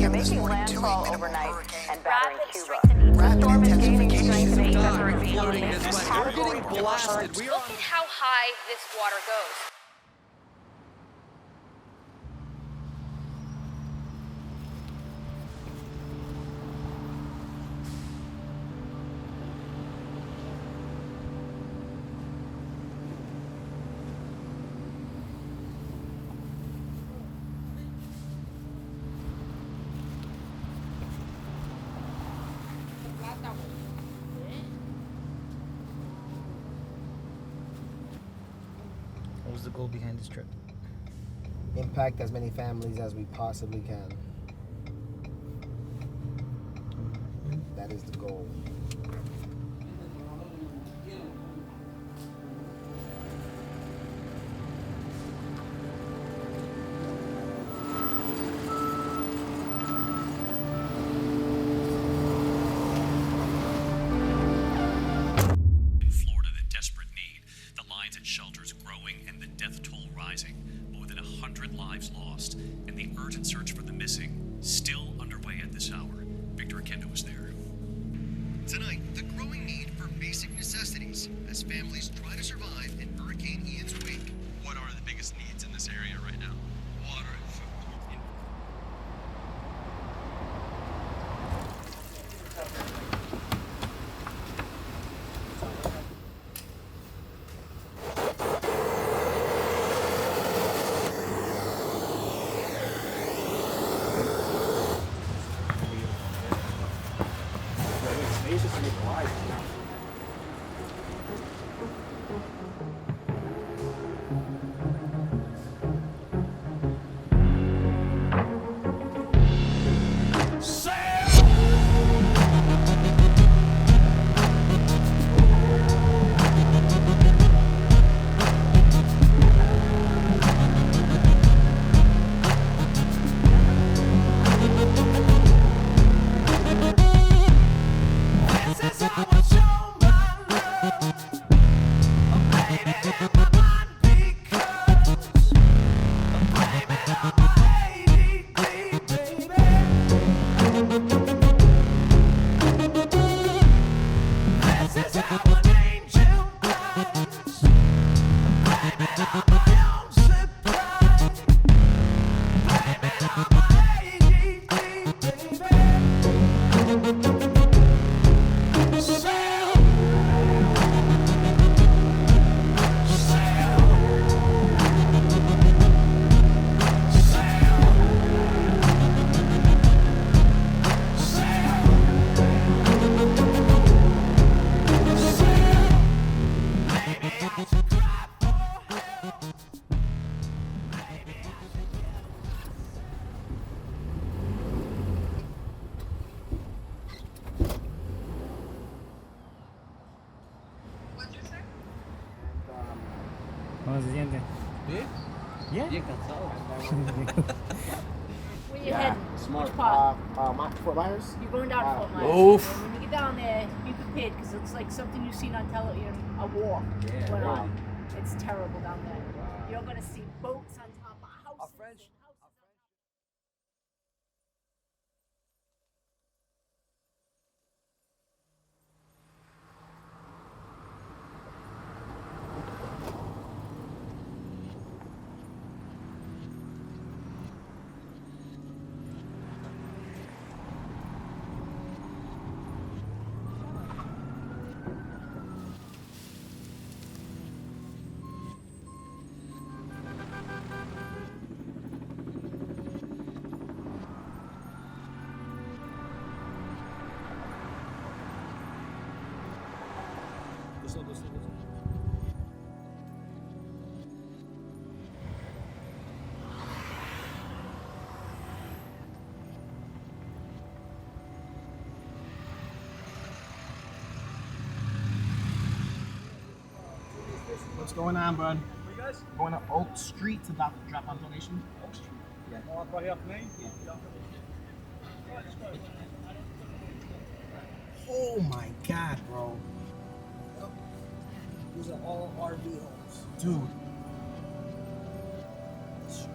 a.m. this morning, 2 a.m. And battering Cuba. The storm is gaining strength in Floating this way. We're getting blasted. Look at how high this water goes. What was the goal behind this trip? Impact as many families as we possibly can. That is the goal. Shelters growing and the death toll rising. More than 100 lives lost, and the urgent search for the missing still underway at this hour. Victor Akendo was there. Tonight, the growing need for basic necessities as families try to survive in Hurricane Ian's wake. What are the biggest needs in this area right now? Water and food. ¿Cómo se siente? Bien. Yeah. Bien cansado. Where you heading? Which part? Fort Myers. You're going down to Fort Myers. Oof. And when you get down there, be prepared because it's like something you've seen on television, a war Yeah, went right. on. It's terrible down there. You're going to see boats on top of houses. And houses. What's going on, bud? Where you guys? Going to Oak Street to drop off donation. Oak Street. Yeah. Oh, right here off Main? Yeah. Yeah. Oh my God, bro. These are all RV homes. Dude. Destroyed.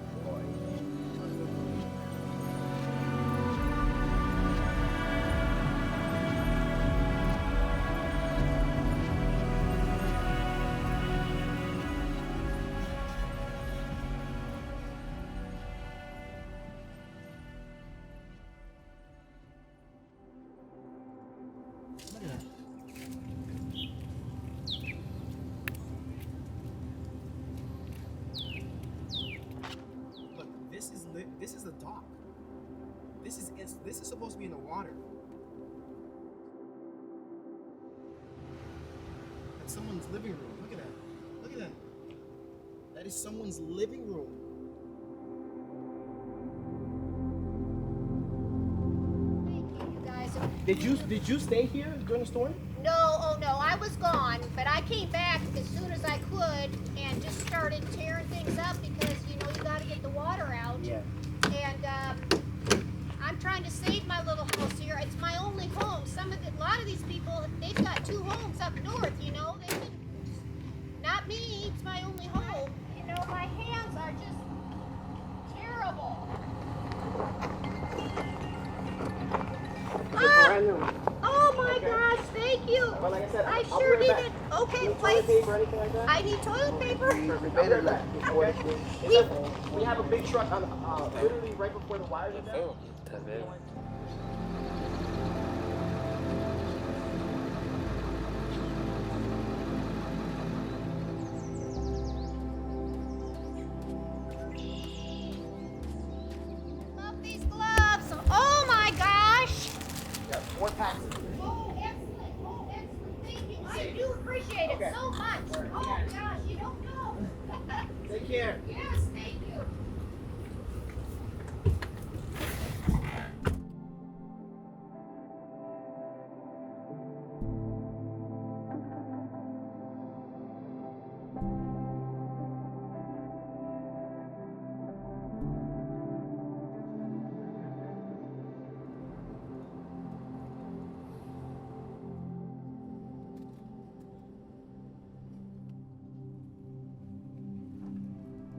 This is the dock. This is supposed to be in the water. That's someone's living room. Look at that. Look at that. That is someone's living room. You guys. Did you stay here during the storm? No, oh no, I was gone, but I came back as soon as I could and just started tearing things up because you got to get the water out. Yeah. And I'm trying to save my little house here. It's my only home. A lot of these people, they've got 2 homes up north. Not me. It's my only home. My hands are just terrible. Oh my gosh, thank you. Well, like I said, I I'll sure be right needed. back. Okay, Toilet wait. paper or anything like that? I need toilet paper. Better back before we have a big truck on literally right before the wires are down. Love these gloves. Oh my gosh. Yeah, 4 packs. Oh, excellent. Oh, excellent. Thank you. I do appreciate it so much. Oh gosh, you don't know. Take care. Yes, thank you.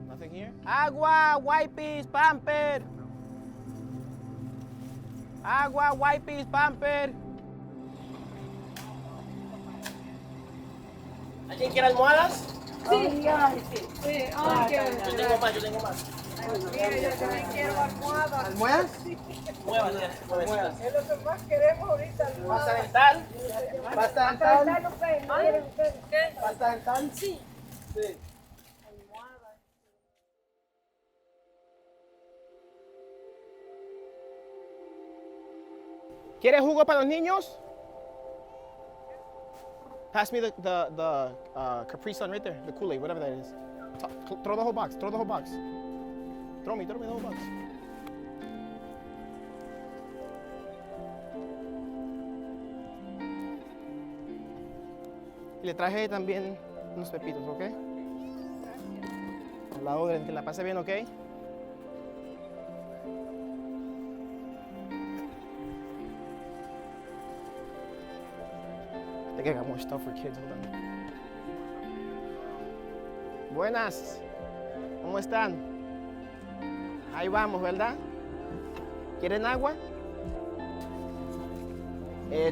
Nothing here? Agua, wipes, pamper. Agua, wipes, pamper. ¿Alguien quiere almohadas? Sí, Yo tengo más, yo tengo más. yo también quiero almohadas. ¿Almohadas? Muévanse, muévanse. Es lo que más queremos ahorita, ¿Pasta almohadas. dental? ¿Pasta dental? No quieren ustedes. ¿Qué? ¿Pasta dental? Sí. Sí. ¿Quieres jugo para los niños? Pass me the Capri Sun right there, the Kool-Aid, whatever that is. Throw the whole box, throw the whole box. Throw me the whole box. Y le traje también unos pepitos, ¿ok? Al lado de que la pase bien, ¿ok? I think I got more stuff for kids. Hold on. Buenas. ¿Cómo están? Ahí vamos, ¿verdad? ¿Quieren agua?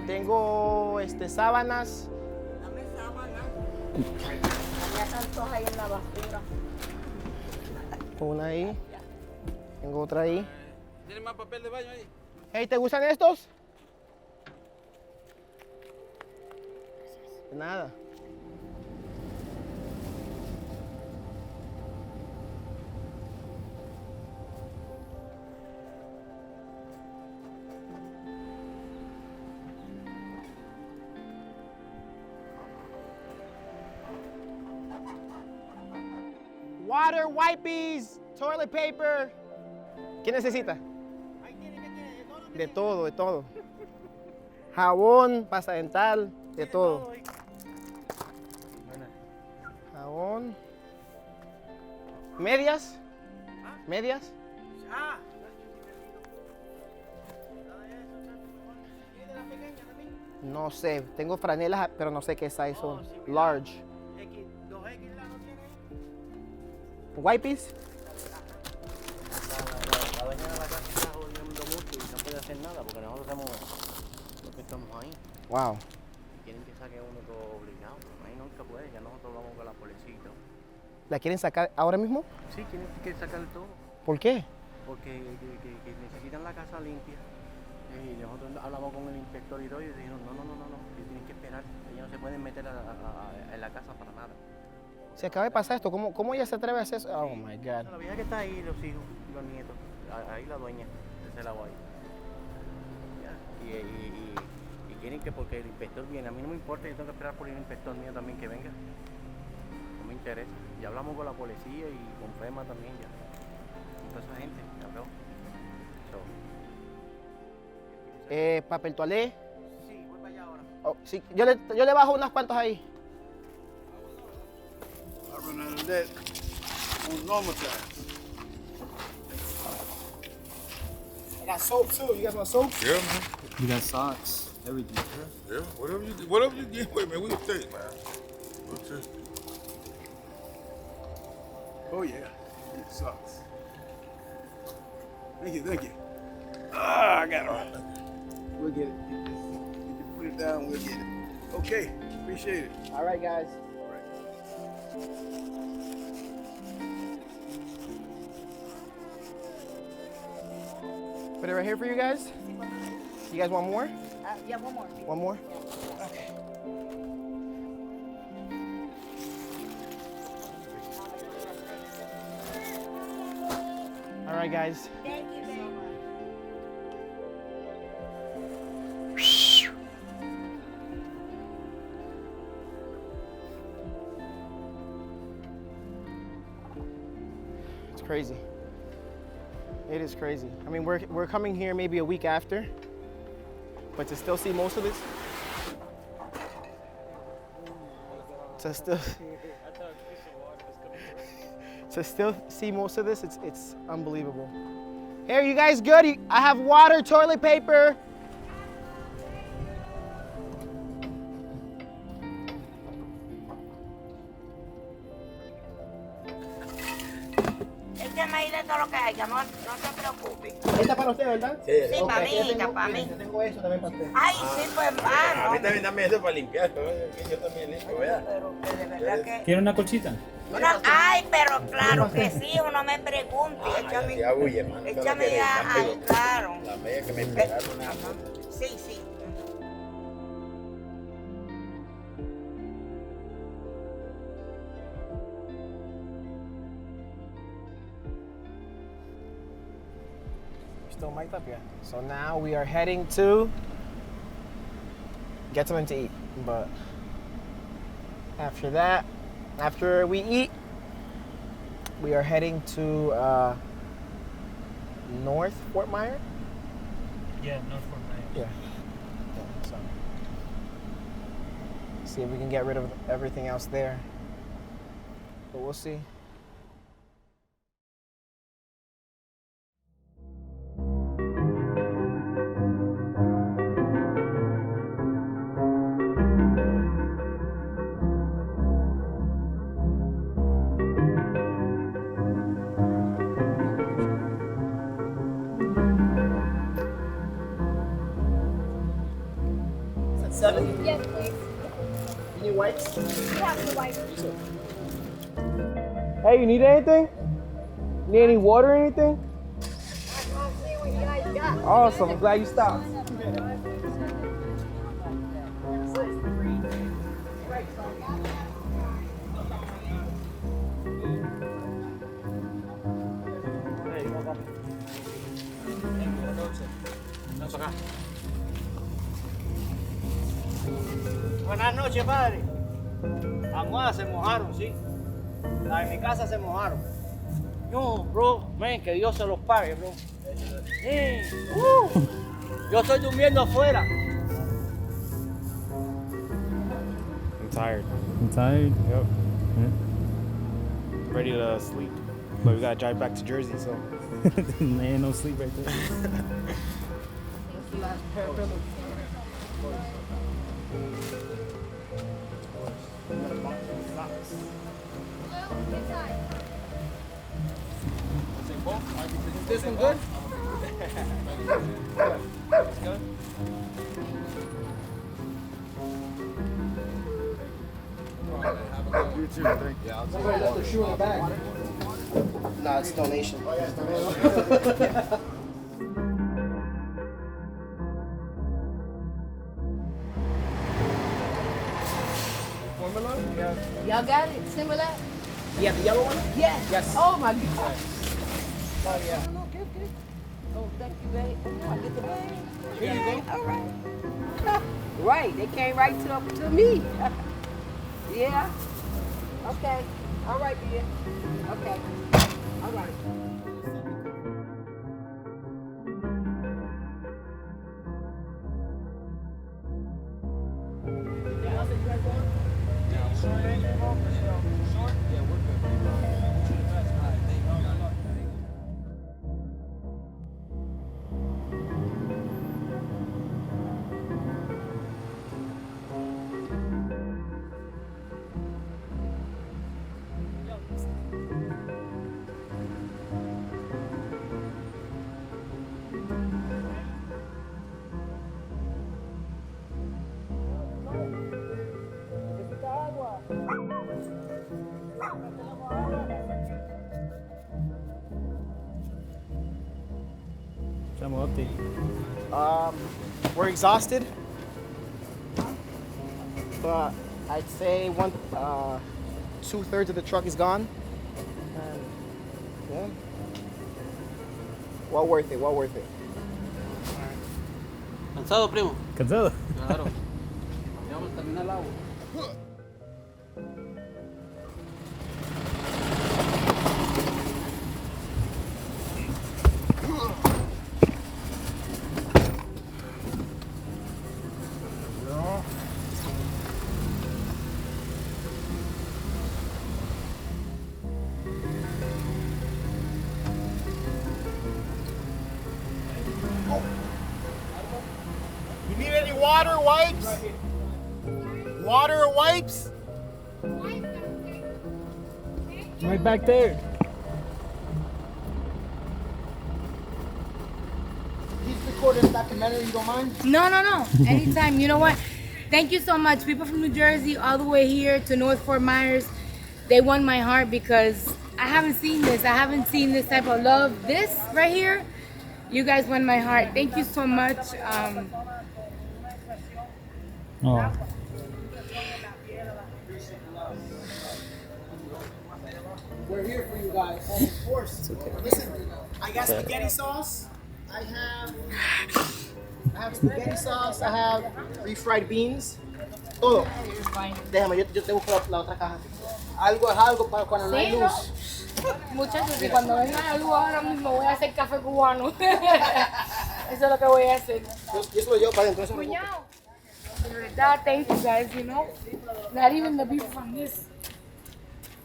Tengo sábanas. Dame sábana. Había tantos ahí en la basura. Una ahí. Tengo otra ahí. ¿Tiene más papel de baño ahí? Hey, ¿te gustan estos? De nada. Water, wipes, toilet paper. ¿Qué necesita? De todo, de todo. Jabón, pasta dental, de todo. Jabón. ¿Medias? ¿Medias? No sé, tengo franelas, pero no sé qué size son. Large. ¿Wipes? La dueña de la casa está jodiendo mucho y no puede hacer nada porque nosotros hacemos lo que estamos ahí. Wow. Quieren que saque uno todo obligado. Ahí nunca puede, ya nosotros vamos con la policía y todo. ¿La quieren sacar ahora mismo? Sí, tienen que sacar todo. ¿Por qué? Porque que necesitan la casa limpia. Y nosotros hablamos con el inspector y todo y dijeron, no, ellos tienen que esperar. Ellos no se pueden meter en la casa para nada. Se acaba de pasar esto. ¿Cómo ella se atreve a hacer eso? Oh my God. La vieja que está ahí, los hijos y los nietos. ahí la dueña de ese lago ahí. Ya, y quieren que porque el inspector viene, a mí no me importa, yo tengo que esperar por el inspector mío también que venga. No me interesa. Ya hablamos con la policía y con FEMA también ya. Con toda esa gente, ya habló. Papel toalé. Sí, voy para allá ahora. Oh, sí, yo le bajo unas cuantas ahí. I run out of that on normal time. I got soap too. You guys want soap? Yeah, man. You got socks, everything. Yeah, whatever you get with me, we'll take, man. We'll take. Oh yeah, it sucks. Thank you. Ah, I got it right. We'll get it. You put it down, we'll get it. Okay, appreciate it. All right, guys. All right. Put it right here for you guys. You guys want more? Yeah, one more. One more? Okay. All right, guys. Thank you very much. It's crazy. It is crazy. I mean, we're coming here maybe a week after, but to still see most of this, to still see most of this, it's unbelievable. Hey, are you guys good? I have water, toilet paper. Échame ahí de todo lo que haya, no te preocupes. Esta es para usted, ¿verdad? Sí, Ok, para aquí mí, tengo- para mí. yo tengo eso también para usted. Ay, sí, pues A mí hermano. también dame eso para limpiar, que yo también limpio, ¿verdad? Pero que de verdad que... ¿Quiere una colchita? Ay, pero claro que sí, uno me pregunte. Échame, Ya huye, man. échame ya, ay, claro. La media que me pegaron. Sí, sí. Still mic'd up, yeah. So now we are heading to get something to eat. But after that, after we eat, we are heading to North Fort Myers. Yeah, North Fort Myers. Yeah. So see if we can get rid of everything else there. But we'll see. Seven? Yes, please. You need wipes? You have the white. Hey, you need anything? You need any water or anything? Awesome, I'm glad you stopped. Buenas noches, padre. Las almohadas se mojaron, sí. Las de mi casa se mojaron. No, bro, man, que Dios se los pague, bro. Yo estoy durmiendo afuera. I'm tired. I'm tired. Yep. Ready to sleep. But we gotta drive back to Jersey, so. Ain't no sleep right there. This one good? You too, thank you. Somebody left their shoe in the bag. Nah, it's donation. Oh, yeah, it's donation. Formula? Yeah. Y'all got it? Similar? Yeah, the yellow one? Yes. Yes. Oh my God. Oh, yeah. No, good, good. Oh, thank you, babe. Oh, I get the bag. Here you go. All right. Right, they came right to me. Yeah. Okay. All right, dear. Okay. All right. CHAMO update. We're exhausted, but I'd say 2/3 of the truck is gone. And yeah, well worth it. Well worth it. ¿Cansado, primo? Cansado. Claro. Ya vamos a terminar el agua. You need any water, wipes? Water or wipes? Right back there. He's recording a documentary, you don't mind? No, no, no. Anytime. You know what? Thank you so much. People from New Jersey all the way here to North Fort Myers, they won my heart because I haven't seen this. I haven't seen this type of love. This right here, you guys won my heart. Thank you so much. Oh. We're here for you guys. Of course. Listen, I got spaghetti sauce. I have spaghetti sauce. I have refried beans. Todo. Déjame, yo te busco la otra caja. Algo es algo para cuando no hay Sí, luz. Muchachos, y cuando venga la luz ahora mismo voy a hacer café cubano. Eso es lo que voy a hacer. Yo se lo llevo para adentro. Eso Cuñado. De verdad, thank you guys, you know. Not even the people from this.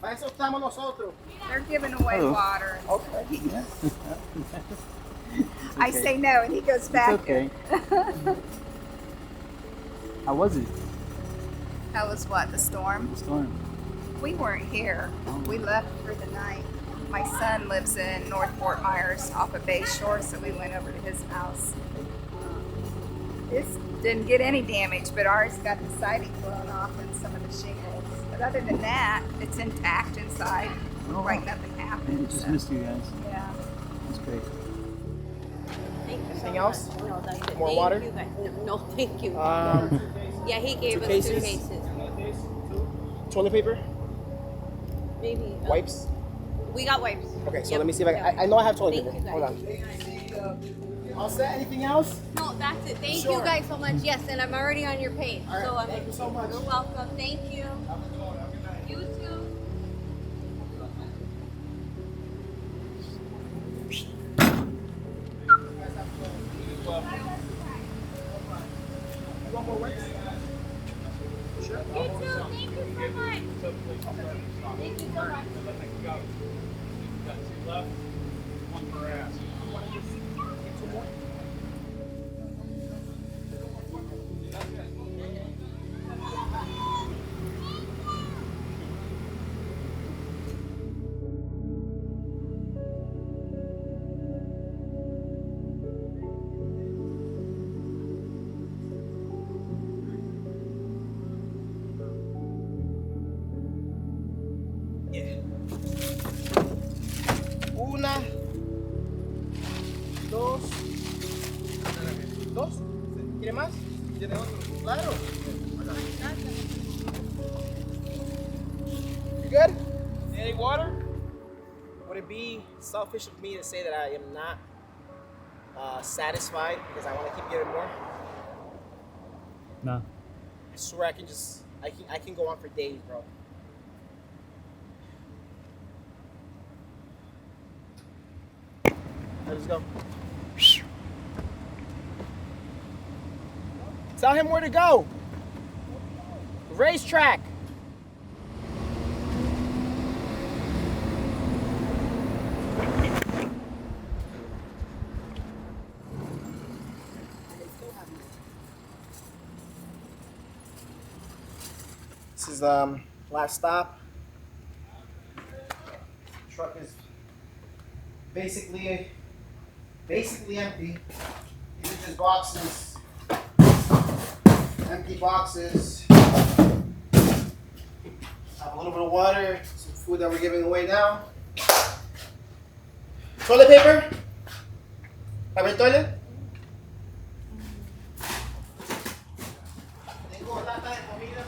Para eso estamos nosotros. They're giving away water. Okay. I say no, and he goes back. okay. How was it? That was what, the storm? The storm. We weren't here. We left for the night. My son lives in North Fort Myers off of Bay Shore, so we went over to his house. This didn't get any damage, but ours got the siding blown off and some of the shingles. But other than that, it's intact inside. Oh. Like nothing happened. Just so, missed you guys. yeah. That's great. Anything else? No, that's it. More Thank water? you guys. No, thank you. Yeah, he gave 2 us 2 cases? cases. Toilet paper? Maybe. Wipes? We got wipes. Okay, so Yep. let me see if I know I have toilet Thank paper. you, Hold guys. on. All set? Anything else? No, that's it. Thank Sure. you guys so much. Yes, and I'm already on your page. All right, So thank you so much. You're welcome. Thank you. You too. You want more wipes? Sure. You too. Thank you so much. Thank you so much. Una, dos. ¿Dos? ¿Quiere más? ¿Tiene otro? Claro. You good? Any water? would it be selfish of me to say that I am not satisfied because I want to keep getting more? No. I swear I can go on for days, bro. Let's go. Tell him where to go. Racetrack. This is last stop. Truck is basically empty. These are just boxes, empty boxes. Have a little bit of water, some food that we're giving away now. Toilet paper? Paper toilet? Tengo lata de comida.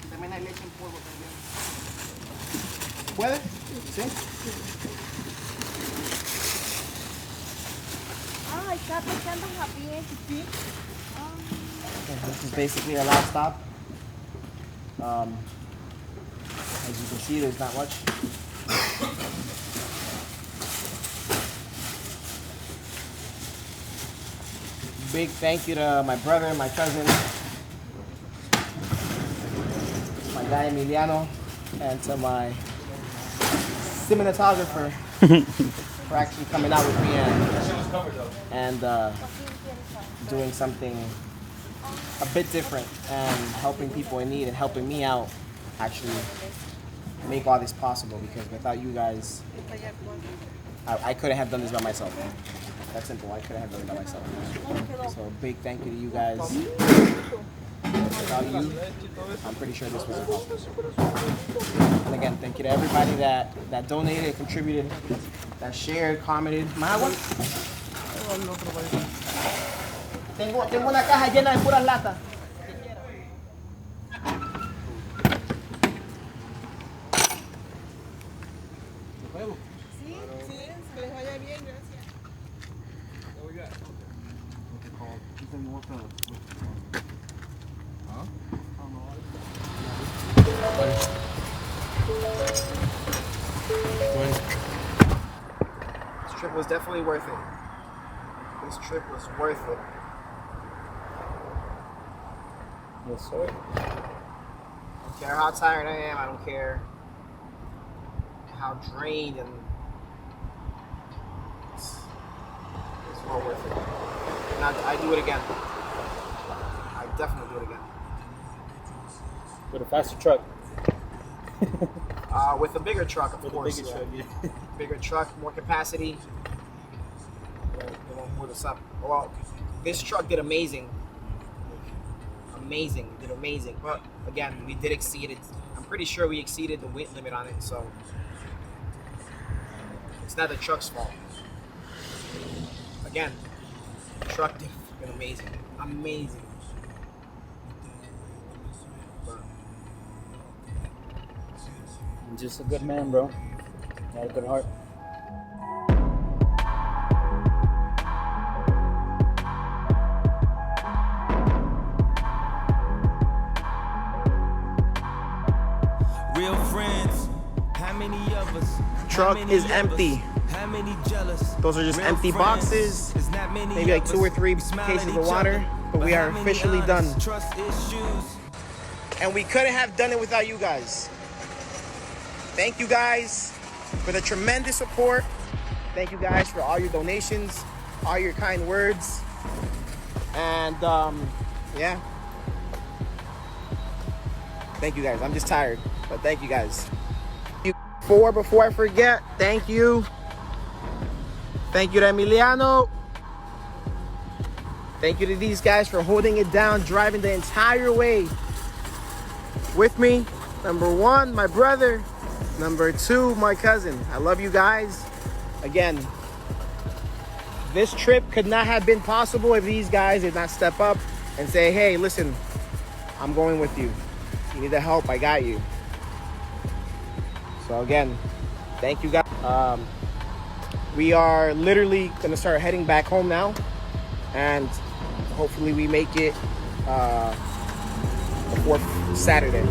También hay leche en polvo también. ¿Puede? ¿Sí? Ah, está pensando bien, sí. This is basically our last stop. As you can see, there's not much. Big thank you to my brother, my cousin, my guy Emiliano, and to my cinematographer for actually coming out with me and doing something a bit different and helping people in need and helping me out actually make all this possible, because without you guys, I couldn't have done this by myself. That's simple. I couldn't have done it by myself. So a big thank you to you guys. Without you, I'm pretty sure this was impossible. And again, thank you to everybody that donated, contributed, that shared, commented. ¿Más agua? Tengo una caja llena de puras latas. This trip was definitely worth it. This trip was worth it. Yes, sir. I don't care how tired I am. I don't care how drained, and it's well worth it. And I do it again. I definitely do it again. With a faster truck. With a bigger truck, of course. Bigger truck, yeah. Bigger truck, more capacity. Well, this truck did amazing. Amazing, did amazing. But again, we did exceed it. I'm pretty sure we exceeded the weight limit on it, so it's not the truck's fault. Again, the truck did amazing. Amazing. I'm just a good man, bro. Got a good heart. Real friends, how many of us? Truck is empty. How many jealous? Those are just empty boxes. Maybe like 2 or 3 cases of water, but we are officially done. And we couldn't have done it without you guys. Thank you guys for the tremendous support. Thank you guys for all your donations, all your kind words. And yeah. Thank you guys. I'm just tired, but thank you guys. Before I forget, thank you. Thank you to Emiliano. Thank you to these guys for holding it down, driving the entire way with me. Number 1, my brother. Number 2, my cousin. I love you guys. Again, this trip could not have been possible if these guys did not step up and say, hey, listen, I'm going with you. You need the help, I got you. So again, thank you guys. We are literally gonna start heading back home now, and hopefully we make it before Saturday.